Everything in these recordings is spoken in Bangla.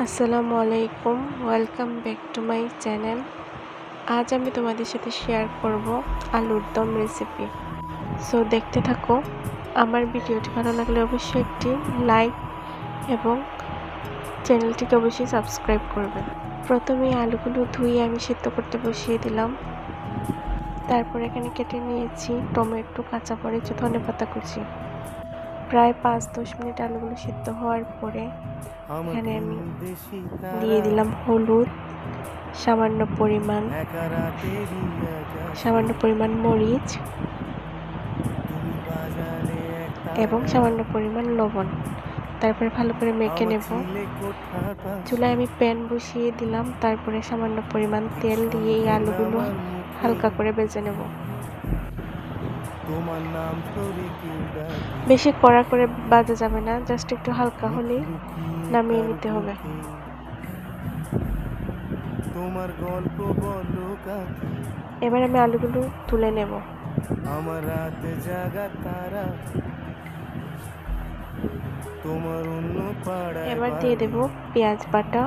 আসসালামু আলাইকুম, welcome back to my channel. আজ আমি তোমাদের সাথে শেয়ার করব আলুর দম রেসিপি। সো দেখতে থাকো। আমার ভিডিওটি ভালো লাগলে অবশ্যই একটি লাইক এবং চ্যানেলটিকে অবশ্যই সাবস্ক্রাইব করবে। প্রথমে আলুগুলো ধুয়ে আমি সিদ্ধ করতে বসিয়ে দিলাম। তারপর এখানে কেটে নিয়েছি টমেটো, কাঁচামরিচ, ধনেপাতা কুচি। প্রায় 5-10 মিনিট আলুগুলো সিদ্ধ হওয়ার পরে এখানে আমি দিয়ে দিলাম হলুদ, সামান্য পরিমাণ মরিচ এবং সামান্য পরিমাণ লবণ। তারপরে ভালো করে মেখে নেব। চুলায় আমি প্যান বসিয়ে দিলাম। তারপরে সামান্য পরিমাণ তেল দিয়ে এই আলুগুলো হালকা করে ভেজে নেব। বেশি কড়া করে ভাজা যাবে না, জাস্ট একটু হালকা হলেই নামিয়ে নিতে হবে। এবার আমি আলুগুলো তুলে নেব। এবার দিয়ে দেব পেঁয়াজ বাটা,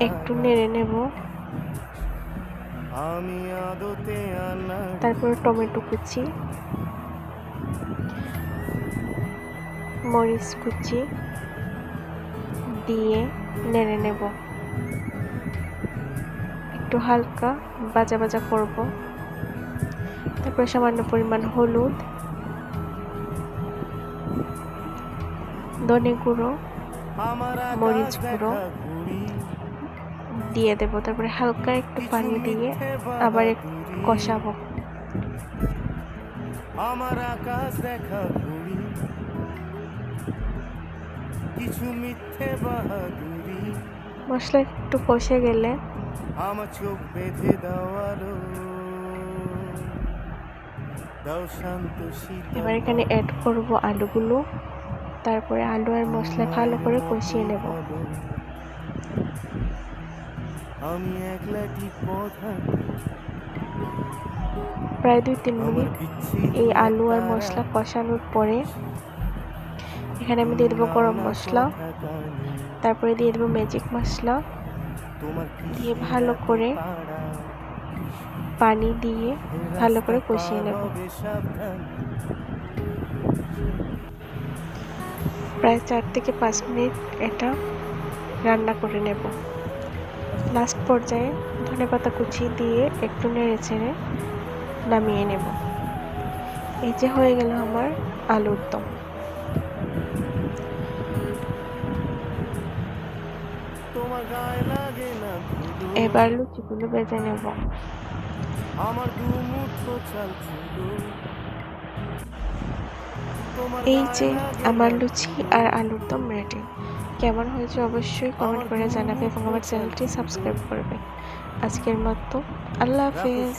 একটু নেড়ে নেব। তারপর টমেটো কুচি, মরিচ কুচি দিয়ে নেড়ে নেব। একটু হালকা ভাজা ভাজা করব। তারপর সামান্য পরিমাণ হলুদ, ধনে গুঁড়ো, মরিচ গুঁড়ো দিয়ে দেব। তারপরে হালকা একটু পানি দিয়ে আবার একটু কষাবো। মশলা একটু কষে গেলে এবার এখানে অ্যাড করব আলুগুলো। তারপরে আলু আর মশলা ভালো করে কষিয়ে নেব। প্রায় 2-3 মিনিট এই আলু আর মশলা কষানোর পরে এখানে আমি দিয়ে দেবো গরম মশলা, তারপরে দিয়ে দেবো ম্যাজিক মশলা, দিয়ে ভালো করে পানি দিয়ে ভালো করে কষিয়ে নেব। প্রায় 4-5 মিনিট এটা রান্না করে নেব। লাস্ট পর্যায়ে ধনেপাতা কুচি দিয়ে একটু নেড়ে ছেড়ে নামিয়ে নেব। এই যে হয়ে গেল আমার আলুর দম। এবার লুচিগুলো ভেজে নেব। এই যে আমার লুচি আর আলুর দম রেডি। কেমন হয়েছে অবশ্যই কমেন্ট করে জানাবে এবং আমার চ্যানেলটি সাবস্ক্রাইব করবে। আজকের মতো আল্লাহ হাফেজ।